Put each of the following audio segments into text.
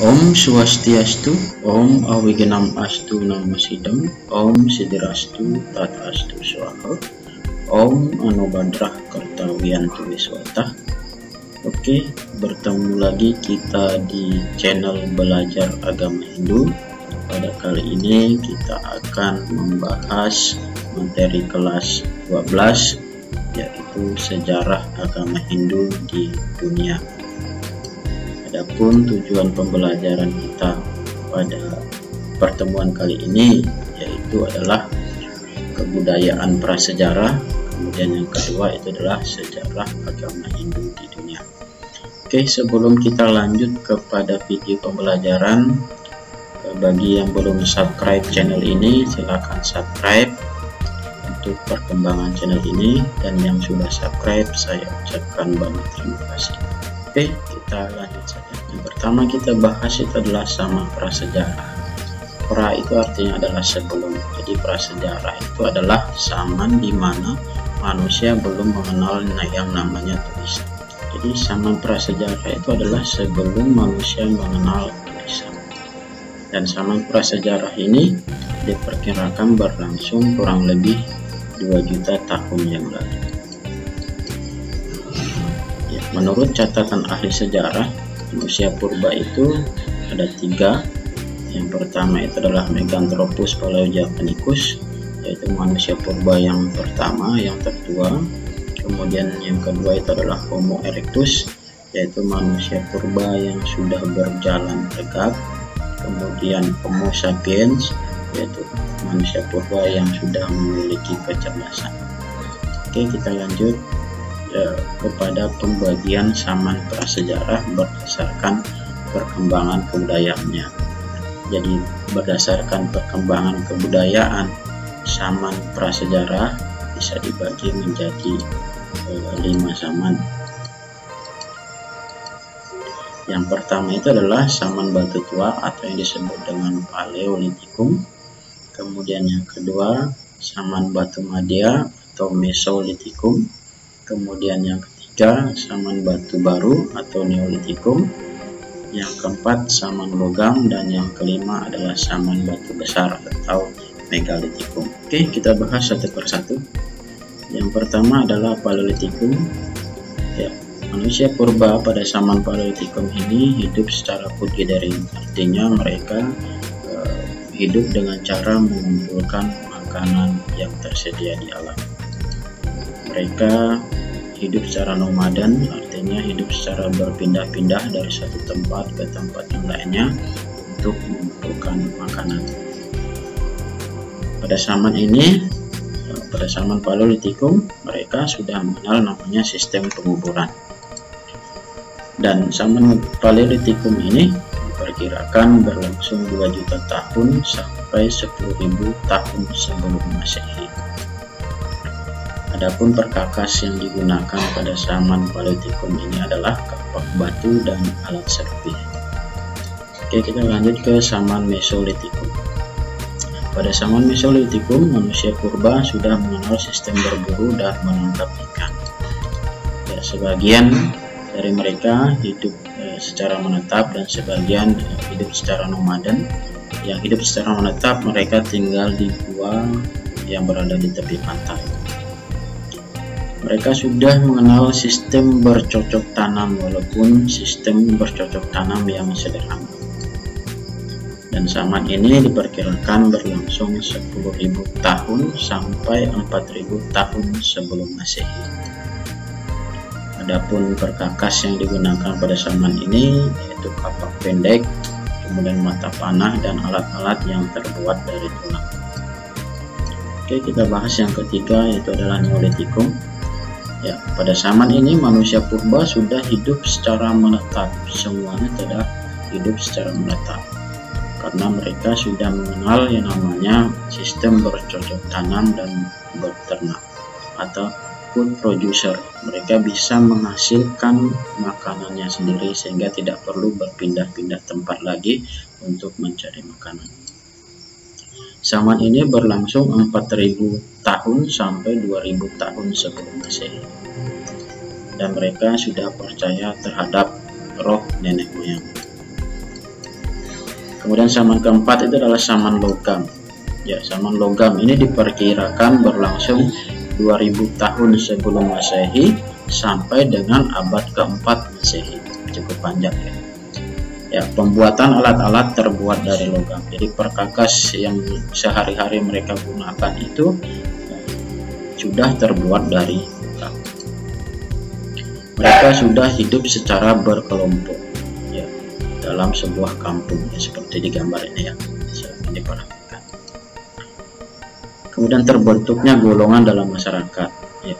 Om Swastiastu, Om Awigenam Astu Namo Sidam, Om Sidirastu Tatastu Swaha, Om Anubadrah Kartawiyantu Wiswata. Oke, bertemu lagi kita di channel Belajar Agama Hindu. Pada kali ini kita akan membahas materi kelas 12, yaitu sejarah agama Hindu di dunia. Adapun tujuan pembelajaran kita pada pertemuan kali ini yaitu adalah kebudayaan prasejarah, kemudian yang kedua itu adalah sejarah agama Hindu di dunia. Oke, sebelum kita lanjut kepada video pembelajaran, bagi yang belum subscribe channel ini silahkan subscribe untuk perkembangan channel ini, dan yang sudah subscribe saya ucapkan banyak terima kasih. Oke, kita lanjut saja. Yang pertama kita bahas itu adalah sama prasejarah. Pra itu artinya adalah sebelum. Jadi prasejarah itu adalah zaman di mana manusia belum mengenal yang namanya tulisan. Jadi zaman prasejarah itu adalah sebelum manusia mengenal tulisan. Dan zaman prasejarah ini diperkirakan berlangsung kurang lebih 2 juta tahun yang lalu. Menurut catatan ahli sejarah, manusia purba itu ada 3. Yang pertama itu adalah Meganthropus paleojavanicus, yaitu manusia purba yang pertama, yang tertua. Kemudian yang kedua itu adalah Homo erectus, yaitu manusia purba yang sudah berjalan tegak. Kemudian Homo sapiens, yaitu manusia purba yang sudah memiliki kecerdasan. Oke, kita lanjut kepada pembagian zaman prasejarah berdasarkan perkembangan kebudayaannya. Jadi berdasarkan perkembangan kebudayaan, zaman prasejarah bisa dibagi menjadi 5 zaman. Yang pertama itu adalah zaman batu tua atau yang disebut dengan Paleolitikum. Kemudian yang kedua zaman batu madya atau Mesolitikum. Kemudian yang ketiga zaman batu baru atau Neolitikum. Yang keempat zaman logam, dan yang kelima adalah zaman batu besar atau Megalitikum. Oke, kita bahas satu persatu. Yang pertama adalah Paleolitikum. Ya, manusia purba pada zaman Paleolitikum ini hidup secara putridering, artinya mereka hidup dengan cara mengumpulkan makanan yang tersedia di alam. Mereka hidup secara nomaden, artinya hidup secara berpindah-pindah dari satu tempat ke tempat yang lainnya untuk mengumpulkan makanan. Pada zaman ini, pada zaman Paleolitikum, mereka sudah mengenal namanya sistem penguburan. Dan zaman Paleolitikum ini diperkirakan berlangsung 2 juta tahun sampai 10.000 tahun sebelum Masehi. Adapun perkakas yang digunakan pada zaman Paleolitikum ini adalah kapak batu dan alat serpih. Oke, kita lanjut ke zaman Mesolitikum. Pada zaman Mesolitikum, manusia purba sudah mengenal sistem berburu dan menangkap ikan. Ya, sebagian dari mereka hidup secara menetap dan sebagian hidup secara nomaden. Yang hidup secara menetap mereka tinggal di gua yang berada di tepi pantai. Mereka sudah mengenal sistem bercocok tanam, walaupun sistem bercocok tanam yang sederhana. Dan zaman ini diperkirakan berlangsung 10.000 tahun sampai 4.000 tahun sebelum Masehi. Adapun perkakas yang digunakan pada zaman ini yaitu kapak pendek, kemudian mata panah dan alat-alat yang terbuat dari tulang. Oke, kita bahas yang ketiga yaitu adalah Neolitikum. Ya, pada zaman ini manusia purba sudah hidup secara menetap. Semuanya tidak hidup secara menetap karena mereka sudah mengenal yang namanya sistem bercocok tanam dan berternak atau food producer. Mereka bisa menghasilkan makanannya sendiri sehingga tidak perlu berpindah-pindah tempat lagi untuk mencari makanan. Zaman ini berlangsung 4.000 tahun sampai 2.000 tahun sebelum Masehi. Dan mereka sudah percaya terhadap roh nenek moyang. Kemudian zaman keempat itu adalah zaman logam. Ya, zaman logam ini diperkirakan berlangsung 2000 tahun sebelum Masehi sampai dengan abad keempat Masehi. Cukup panjang ya. Ya, pembuatan alat-alat terbuat dari logam. Jadi perkakas yang sehari-hari mereka gunakan itu sudah terbuat dari logam. Mereka sudah hidup secara berkelompok ya, dalam sebuah kampung ya, seperti di gambar ini ya, bisa diperhatikan. Kemudian terbentuknya golongan dalam masyarakat ya.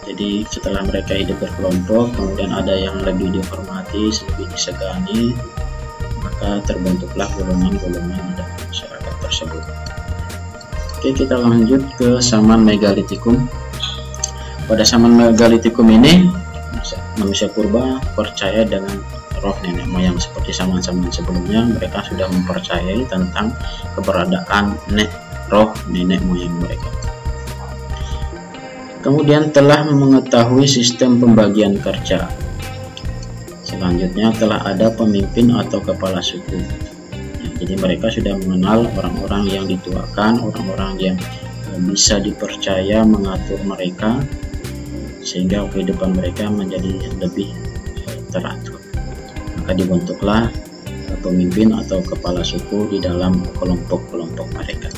Jadi setelah mereka hidup berkelompok, kemudian ada yang lebih dihormati, lebih disegani, maka terbentuklah golongan-golongan dalam masyarakat tersebut. Oke, kita lanjut ke zaman megalitikum. Pada zaman megalitikum ini manusia purba percaya dengan roh nenek moyang. Seperti zaman-zaman sebelumnya, mereka sudah mempercayai tentang keberadaan roh nenek moyang mereka. Kemudian telah mengetahui sistem pembagian kerja. Selanjutnya telah ada pemimpin atau kepala suku. Jadi mereka sudah mengenal orang-orang yang dituakan, orang-orang yang bisa dipercaya mengatur mereka, sehingga kehidupan mereka menjadi lebih teratur. Maka dibentuklah pemimpin atau kepala suku di dalam kelompok-kelompok mereka.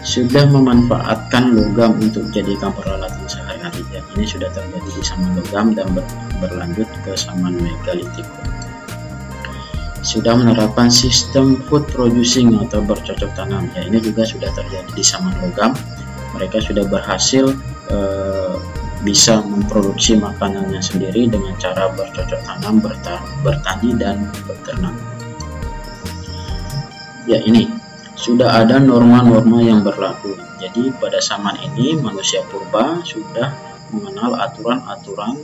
Sudah memanfaatkan logam untuk jadikan peralatan sehari-hari. Ya, ini sudah terjadi di zaman logam dan berlanjut ke zaman megalitikum. Sudah menerapkan sistem food producing atau bercocok tanam. Ya, ini juga sudah terjadi di zaman logam. Mereka sudah berhasil bisa memproduksi makanannya sendiri dengan cara bercocok tanam, bertani dan beternak. Ya, ini sudah ada norma-norma yang berlaku. Jadi pada zaman ini manusia purba sudah mengenal aturan-aturan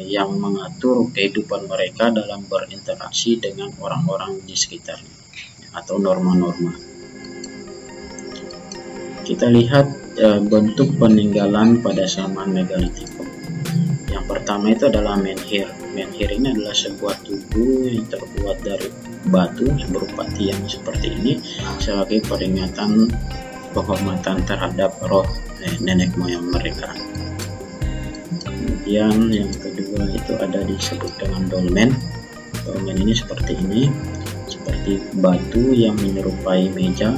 yang mengatur kehidupan mereka dalam berinteraksi dengan orang-orang di sekitarnya, atau norma-norma. Kita lihat bentuk peninggalan pada zaman megalitikum. Yang pertama itu adalah menhir. Menhir ini adalah sebuah tugu yang terbuat dari batu berupa tiang seperti ini sebagai peringatan penghormatan terhadap roh nenek moyang mereka. Kemudian yang kedua itu ada disebut dengan dolmen. Dolmen ini seperti ini, seperti batu yang menyerupai meja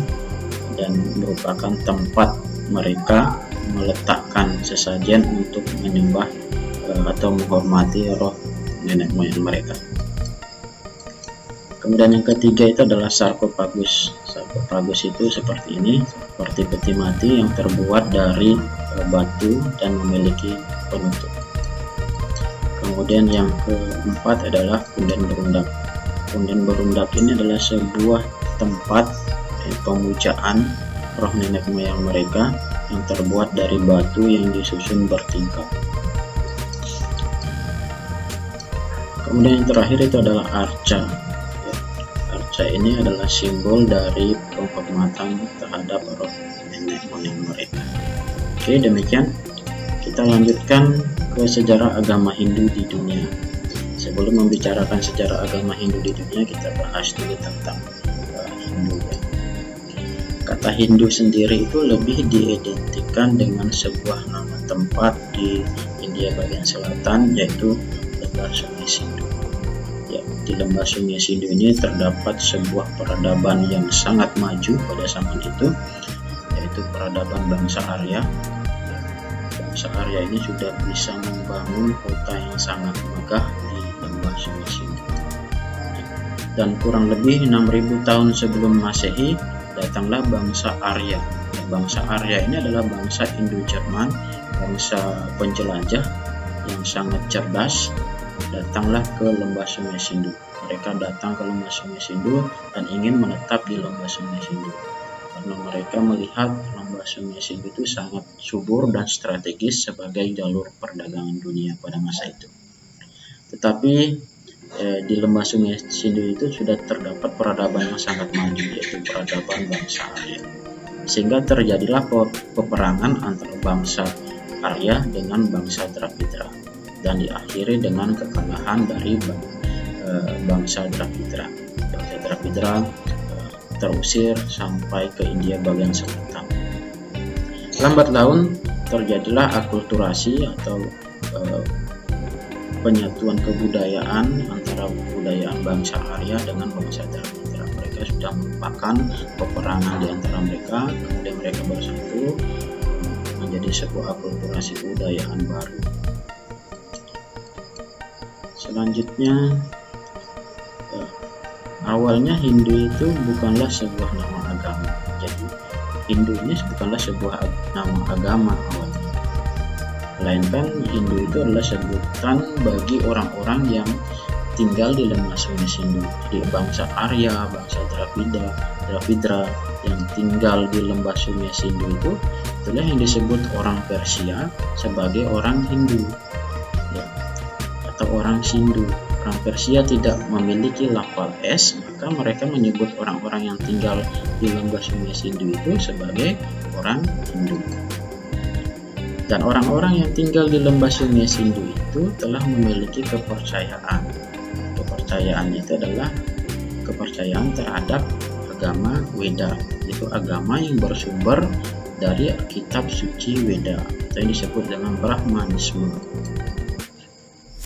dan merupakan tempat mereka meletakkan sesajen untuk menyembah atau menghormati roh nenek moyang mereka. Kemudian yang ketiga itu adalah sarkofagus. Sarkofagus itu seperti ini, seperti peti mati yang terbuat dari batu dan memiliki penutup. Kemudian yang keempat adalah punden berundap. Punden berundap ini adalah sebuah tempat pemujaan roh nenek moyang mereka yang terbuat dari batu yang disusun bertingkat. Kemudian yang terakhir itu adalah arca. Arca ini adalah simbol dari penghormatan terhadap roh nenek moyang mereka. Oke, demikian kita lanjutkan ke sejarah agama Hindu di dunia. Sebelum membicarakan sejarah agama Hindu di dunia, kita bahas dulu tentang Hindu. Kata Hindu sendiri itu lebih diidentikan dengan sebuah nama tempat di India bagian selatan, yaitu Lembah Sungai Sindu. Ya, di Lembah Sungai Sindu ini terdapat sebuah peradaban yang sangat maju pada zaman itu, yaitu peradaban bangsa Arya. Bangsa Arya ini sudah bisa membangun kota yang sangat megah di Lembah Sungai Sindu. Dan kurang lebih 6000 tahun sebelum Masehi datanglah bangsa Arya. Bangsa Arya ini adalah bangsa Indo-Jerman, bangsa penjelajah yang sangat cerdas. Datanglah ke Lembah Sungai Sindu. Mereka datang ke Lembah Sungai Sindu dan ingin menetap di Lembah Sungai Sindu karena mereka melihat Lembah Sungai Sindu itu sangat subur dan strategis sebagai jalur perdagangan dunia pada masa itu. Tetapi di Lembah Sungai Sindu itu sudah terdapat peradaban yang sangat maju, yaitu peradaban bangsa Arya. Sehingga terjadilah peperangan antara bangsa Arya dengan bangsa Dravida dan diakhiri dengan kekalahan dari bangsa Dravida. Bangsa Dravida terusir sampai ke India bagian selatan. Lambat laun terjadilah akulturasi atau penyatuan kebudayaan antara kebudayaan bangsa Arya dengan bangsa Dravida. Mereka sudah melupakan peperangan di antara mereka, kemudian mereka bersatu menjadi sebuah akulturasi kebudayaan baru. Selanjutnya, awalnya Hindu itu bukanlah sebuah nama agama. Jadi Hindu ini bukanlah sebuah nama agama awalnya, melainkan Hindu itu adalah sebutan bagi orang-orang yang tinggal di lembah Sungai Sindu. Jadi bangsa Arya, bangsa Dravida yang tinggal di lembah Sungai Sindu itulah yang disebut orang Persia sebagai orang Hindu, ya, atau orang Sindu. Orang Persia tidak memiliki lafal S, maka mereka menyebut orang-orang yang tinggal di lembah Sungai Sindu itu sebagai orang Hindu. Dan orang-orang yang tinggal di lembah Sungai Sindu itu telah memiliki kepercayaan. Kepercayaan itu adalah kepercayaan terhadap agama Weda, yaitu agama yang bersumber dari kitab suci Weda, atau yang disebut dengan Brahmanisme.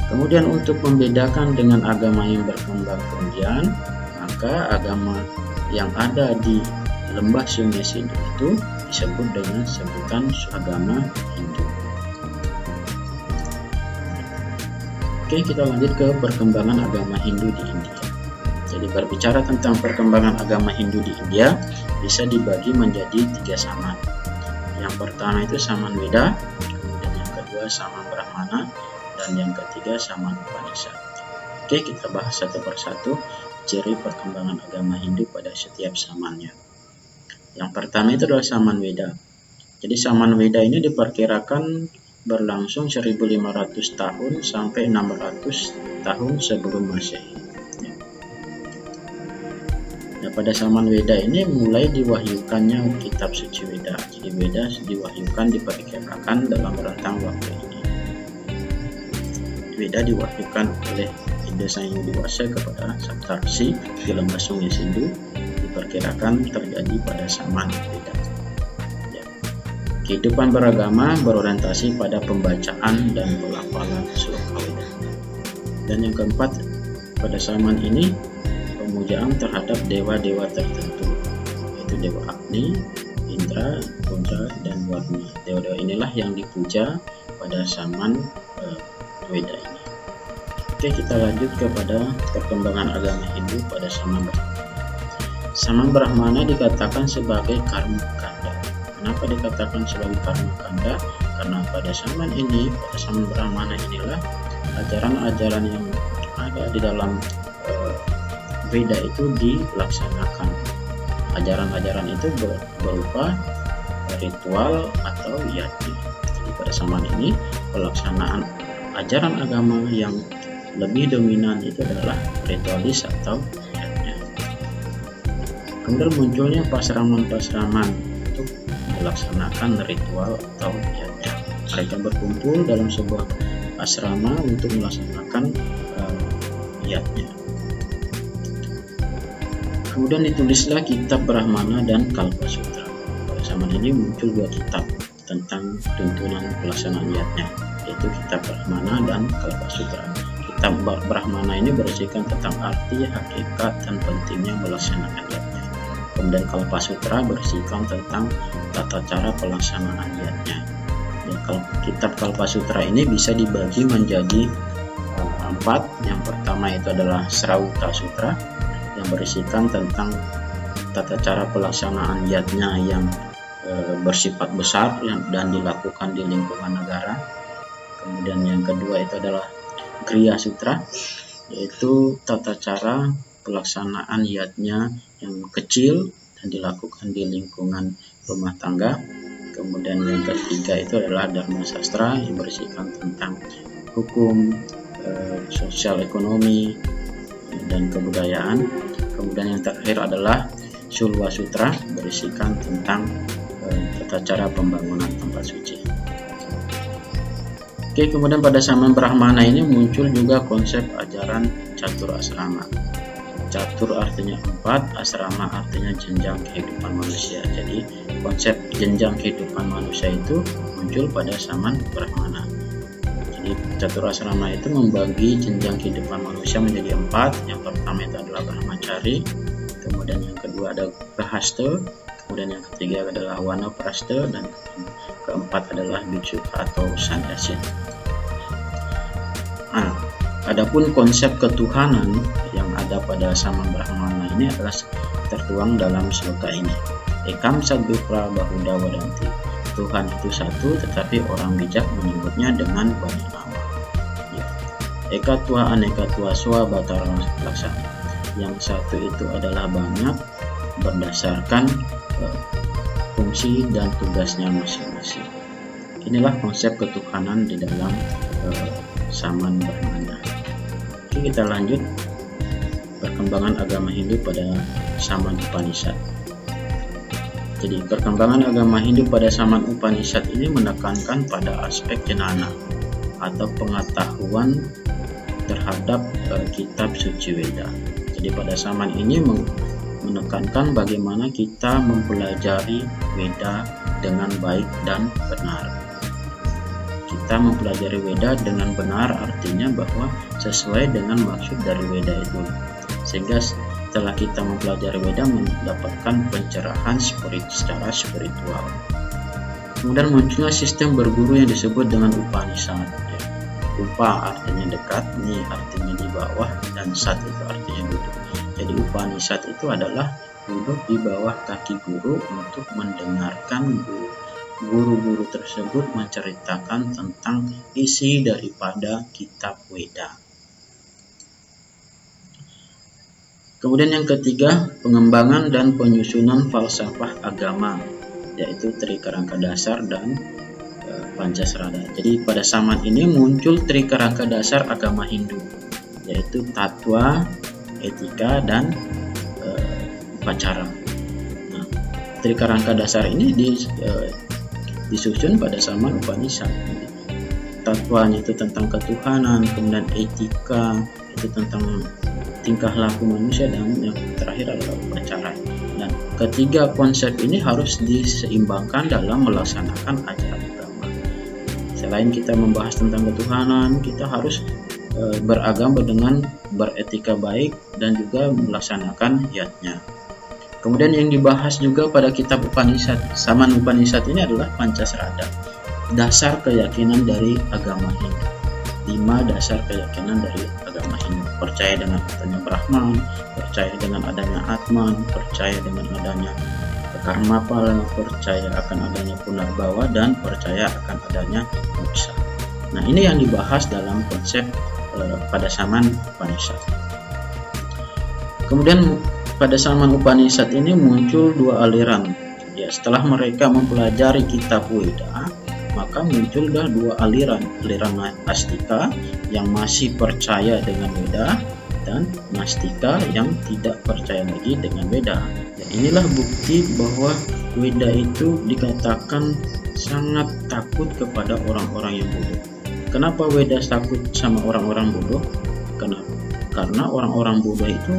Kemudian untuk membedakan dengan agama yang berkembang kemudian, maka agama yang ada di lembah Sungai Sindu itu disebut dengan sebutan agama Hindu. Oke, kita lanjut ke perkembangan agama Hindu di India. Jadi berbicara tentang perkembangan agama Hindu di India bisa dibagi menjadi 3 saman. Yang pertama itu saman Weda, kemudian yang kedua saman Brahmana, dan yang ketiga saman Upanishad. Oke, kita bahas satu persatu ciri perkembangan agama Hindu pada setiap samannya. Yang pertama itu adalah saman Weda. Jadi saman Weda ini diperkirakan berlangsung 1500 tahun sampai 600 tahun sebelum Masehi. Nah, pada saman Weda ini mulai diwahyukannya kitab suci Weda. Jadi Weda diwahyukan diperkirakan dalam rentang waktu ini. Weda diwahyukan oleh Hindu Sang Hyang Dewasa kepada Saptarsi di lembah Sungai Sindu, diperkirakan terjadi pada saman Weda. Ya. Kehidupan beragama berorientasi pada pembacaan dan pelafalan sloka Weda. Dan yang keempat, pada saman ini pemujaan terhadap dewa-dewa tertentu, yaitu Dewa Agni, Indra, Rudra, dan Warna. Dewa-dewa inilah yang dipuja pada saman Weda ini. Oke, kita lanjut kepada perkembangan agama Hindu pada saman Brahmana. Saman Brahmana dikatakan sebagai karma kanda. Kenapa dikatakan sebagai karma kanda? Karena pada saman ini, pada saman Brahmana inilah ajaran-ajaran yang ada di dalam Weda itu dilaksanakan. Ajaran-ajaran itu berupa ritual atau yati. Jadi pada saman ini pelaksanaan ajaran agama yang lebih dominan itu adalah ritualis atau yatnya. Kemudian munculnya pasraman-pasraman untuk melaksanakan ritual atau yatnya. Mereka berkumpul dalam sebuah asrama untuk melaksanakan yatnya. Kemudian ditulislah kitab Brahmana dan Kalpasutra. Pada zaman ini muncul 2 kitab tentang tuntunan pelaksanaan yatnya, yaitu kitab Brahmana dan Kalpasutra. Kitab Brahmana ini berisikan tentang arti, hakikat, dan pentingnya melaksanakan yatnya. Kemudian Kalpasutra berisikan tentang tata cara pelaksanaan yatnya. Ya, kitab Kalpasutra ini bisa dibagi menjadi 4. Yang pertama itu adalah Srauta Sutra, yang berisikan tentang tata cara pelaksanaan yatnya yang bersifat besar dan dilakukan di lingkungan negara. Kemudian yang kedua itu adalah Kriya Sutra, yaitu tata cara pelaksanaan yatnya yang kecil dan dilakukan di lingkungan rumah tangga. Kemudian yang ketiga itu adalah Dharma Sastra, yang berisikan tentang hukum, sosial ekonomi, dan kebudayaan. Kemudian yang terakhir adalah Sulwa Sutra, berisikan tentang tata cara pembangunan tempat suci. Oke, kemudian pada zaman Brahmana ini muncul juga konsep ajaran catur asrama. Catur artinya 4, asrama artinya jenjang kehidupan manusia. Jadi konsep jenjang kehidupan manusia itu muncul pada zaman Brahmana. Jadi catur asrama itu membagi jenjang kehidupan manusia menjadi 4. Yang pertama itu adalah Brahmacari, kemudian yang kedua ada Grahastha, kemudian yang ketiga adalah Wanaprastha, dan keempat adalah Bhikkhuka atau Sannyasi. Adapun konsep ketuhanan yang ada pada zaman Brahmana ini adalah tertuang dalam sloka ini. Ekam Sadvipra Bahuda Wadanti. Tuhan itu satu, tetapi orang bijak menyebutnya dengan banyak nama. Eka Tua Aneka Tua Swa Batara Laksana. Yang satu itu adalah banyak berdasarkan fungsi dan tugasnya masing-masing. Inilah konsep ketuhanan di dalam zaman Brahmana. Oke, kita lanjut perkembangan agama Hindu pada zaman Upanishad. Jadi perkembangan agama Hindu pada zaman Upanishad ini menekankan pada aspek jnana atau pengetahuan terhadap kitab suci Weda. Jadi pada zaman ini menekankan bagaimana kita mempelajari Weda dengan baik dan benar. Kita mempelajari Weda dengan benar artinya bahwa sesuai dengan maksud dari Weda itu, sehingga setelah kita mempelajari Weda mendapatkan pencerahan secara spiritual. Kemudian munculnya sistem berguru yang disebut dengan Upanishad. Upa artinya dekat, ni artinya di bawah, dan sat itu artinya duduk. Jadi Upanishad itu adalah duduk di bawah kaki guru untuk mendengarkan guru-guru tersebut menceritakan tentang isi daripada kitab Weda. Kemudian yang ketiga, pengembangan dan penyusunan falsafah agama, yaitu Trikarangka Dasar dan Pancasrada. Jadi pada zaman ini muncul Trikarangka Dasar agama Hindu, yaitu Tatwa, Etika, dan Upacara. Nah, Trikarangka Dasar ini disusun pada zaman Upanishad. Tatwanya itu tentang ketuhanan, kemudian etika itu tentang tingkah laku manusia, dan yang terakhir adalah upacara. Dan ketiga konsep ini harus diseimbangkan dalam melaksanakan ajaran agama. Selain kita membahas tentang ketuhanan, kita harus beragama dengan beretika baik dan juga melaksanakan yatnya. Kemudian yang dibahas juga pada kitab Upanishad, zaman Upanishad ini adalah Pancasrada, dasar keyakinan dari agama Hindu. 5 dasar keyakinan dari agama Hindu: percaya dengan adanya Brahman, percaya dengan adanya Atman, percaya dengan adanya Karmapala, percaya akan adanya Punarbawa, dan percaya akan adanya Moksha. Nah, ini yang dibahas dalam konsep pada zaman Upanishad. Kemudian pada zaman Upanishad ini muncul 2 aliran. Ya, setelah mereka mempelajari kitab Weda, maka muncullah 2 aliran. Aliran Astika yang masih percaya dengan Weda, dan Nastika yang tidak percaya lagi dengan Weda. Ya, inilah bukti bahwa Weda itu dikatakan sangat takut kepada orang-orang yang bodoh. Kenapa Weda takut sama orang-orang bodoh? Karena orang-orang bodoh itu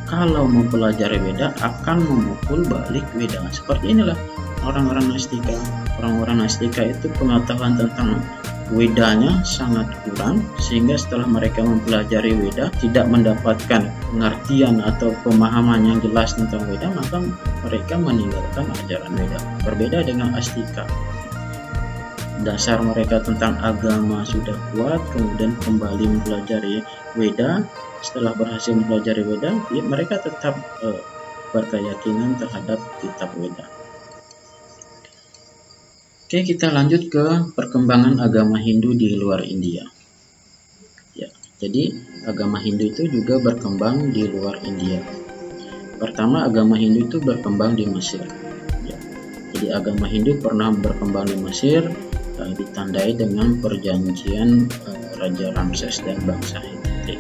kalau mempelajari Weda akan memukul balik Weda. Seperti inilah orang-orang Nastika. Orang-orang Nastika itu pengetahuan tentang Wedanya sangat kurang, sehingga setelah mereka mempelajari Weda tidak mendapatkan pengertian atau pemahaman yang jelas tentang Weda, maka mereka meninggalkan ajaran Weda. Berbeda dengan Astika. Dasar mereka tentang agama sudah kuat, kemudian kembali mempelajari Weda. Setelah berhasil mempelajari Weda, mereka tetap berkeyakinan terhadap kitab Weda. Oke, kita lanjut ke perkembangan agama Hindu di luar India. Ya, jadi agama Hindu itu juga berkembang di luar India. Pertama, agama Hindu itu berkembang di Mesir. Ya, jadi agama Hindu pernah berkembang di Mesir, ditandai dengan perjanjian Raja Ramses dan bangsa Hethite.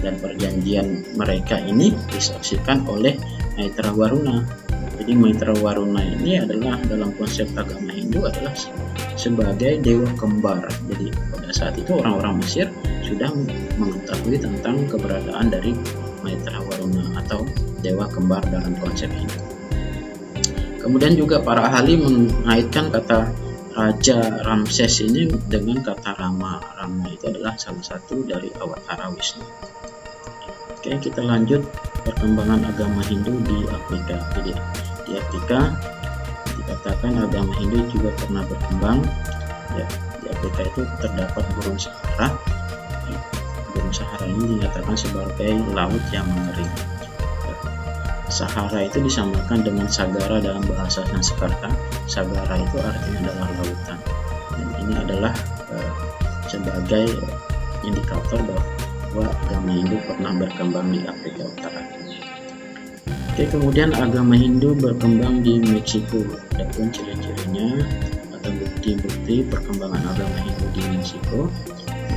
Dan perjanjian mereka ini disaksikan oleh Maitra Waruna. Jadi Maitra Waruna ini adalah dalam konsep agama Hindu adalah sebagai dewa kembar. Jadi pada saat itu orang-orang Mesir sudah mengetahui tentang keberadaan dari Maitreya Varuna atau dewa kembar dalam konsep ini. Kemudian juga para ahli mengaitkan kata Raja Ramses ini dengan kata Rama. Rama itu adalah salah satu dari awatara Wisnu. Oke, kita lanjut perkembangan agama Hindu di Afrika. Jadi di Afrika dikatakan agama Hindu juga pernah berkembang. Ya, di Afrika itu terdapat Gurun Sahara. Gurun Sahara ini dinyatakan sebagai laut yang mengering. Sahara itu disamakan dengan Sagara dalam bahasa Sanskerta. Sagara itu artinya adalah lautan. Dan ini adalah sebagai indikator bahwa agama Hindu pernah berkembang di Afrika Utara. Oke, kemudian agama Hindu berkembang di Meksiko. Adapun ciri-cirinya atau bukti-bukti perkembangan agama Hindu di Meksiko.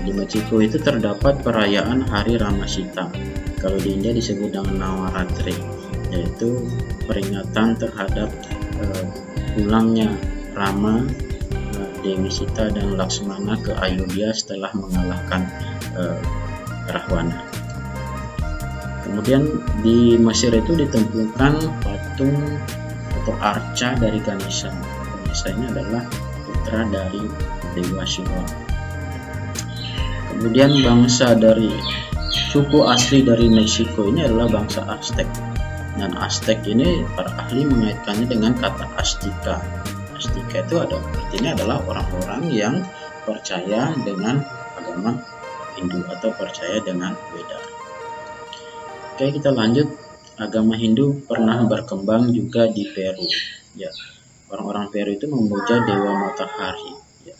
Di Meksiko itu terdapat perayaan Hari Ramasita. Kalau di India disebut dengan Navaratri, yaitu peringatan terhadap pulangnya Rama, Dewi Sita dan Laksmana ke Ayodhya setelah mengalahkan Rahwana. Kemudian di Mesir itu ditemukan patung atau arca dari Ganesha. Ganesha ini adalah putra dari Dewa Shiva. Kemudian bangsa dari suku asli dari Meksiko ini adalah bangsa Aztec. Dan Aztec ini para ahli mengaitkannya dengan kata Azteca. Azteca itu artinya adalah orang-orang yang percaya dengan agama Hindu atau percaya dengan Weda. Oke, kita lanjut. Agama Hindu pernah berkembang juga di Peru. Ya, orang-orang Peru itu memuja dewa matahari. Ya.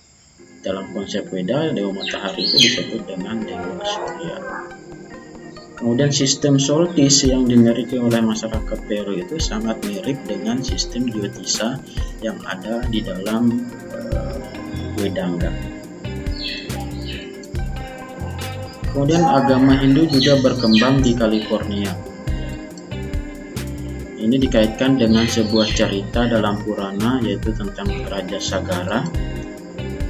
Dalam konsep Weda, dewa matahari itu disebut dengan dewa Surya. Kemudian sistem solstice yang dimiliki oleh masyarakat Peru itu sangat mirip dengan sistem Jyotisa yang ada di dalam Wedanga. Kemudian agama Hindu juga berkembang di California. Ini dikaitkan dengan sebuah cerita dalam Purana yaitu tentang Raja Sagara.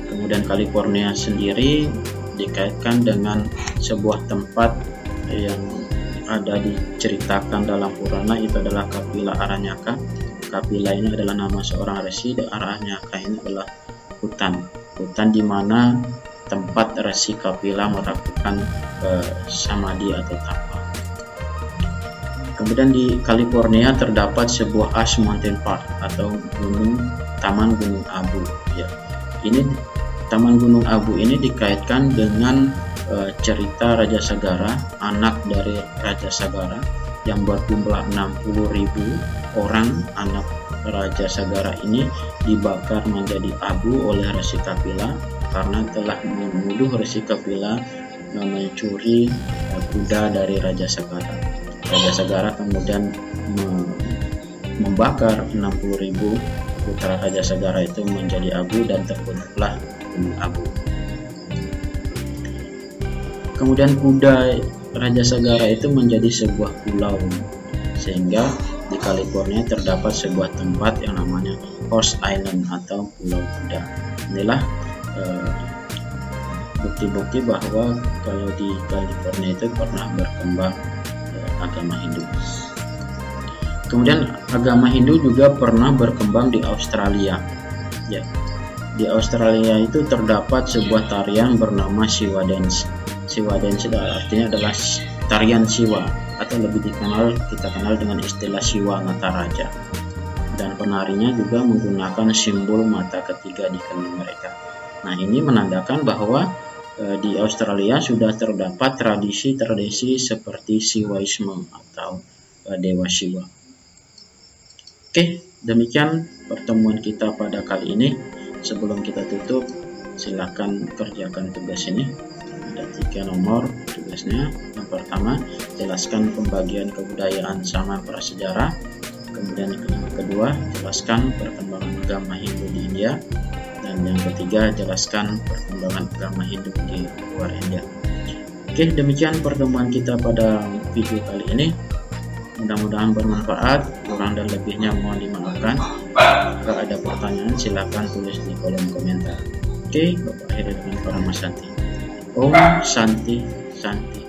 Kemudian California sendiri dikaitkan dengan sebuah tempat yang ada diceritakan dalam Purana, itu adalah Kapila Aranyaka. Kapila ini adalah nama seorang resi dan Aranyaka ini adalah hutan di mana tempat resi Kapila melakukan samadhi atau tapa. Kemudian di California terdapat sebuah Ash Mountain Park atau Taman Gunung Abu. Ya, ini Taman Gunung Abu ini dikaitkan dengan cerita Raja Sagara, anak dari Raja Sagara yang berjumlah 60.000 orang. Anak Raja Sagara ini dibakar menjadi abu oleh Resi Kapila karena telah menuduh Resi Kapila mencuri kuda dari Raja Sagara. Raja Sagara kemudian membakar 60.000 putra Raja Sagara itu menjadi abu dan terbentuklah Gunung Abu. Kemudian kuda Raja Sagara itu menjadi sebuah pulau, sehingga di California terdapat sebuah tempat yang namanya Horse Island atau Pulau Kuda. Inilah bukti-bukti bahwa kalau di California itu pernah berkembang agama Hindu. Kemudian agama Hindu juga pernah berkembang di Australia. Ya, di Australia itu terdapat sebuah tarian bernama Shiva Dance. Shiva Dance artinya adalah tarian Shiva atau lebih kita kenal dengan istilah Shiva Nataraja. Dan penarinya juga menggunakan simbol mata ketiga di kening mereka. Nah, ini menandakan bahwa di Australia sudah terdapat tradisi-tradisi seperti Shivaisme atau Dewa Shiva. Oke, demikian pertemuan kita pada kali ini. Sebelum kita tutup, silakan kerjakan tugas ini. Ada 3 nomor tugasnya. Yang pertama, jelaskan pembagian kebudayaan sama prasejarah. Kemudian yang kedua, jelaskan perkembangan agama Hindu di India. Dan yang ketiga, jelaskan perkembangan agama Hindu di luar India. Oke, demikian pertemuan kita pada video kali ini. Mudah-mudahan bermanfaat. Kurang dan lebihnya mohon dimaafkan. Jika ada pertanyaan, silakan tulis di kolom komentar. Oke, Bapak akhiri dengan para Mas Santi. Om Shanti Shanti.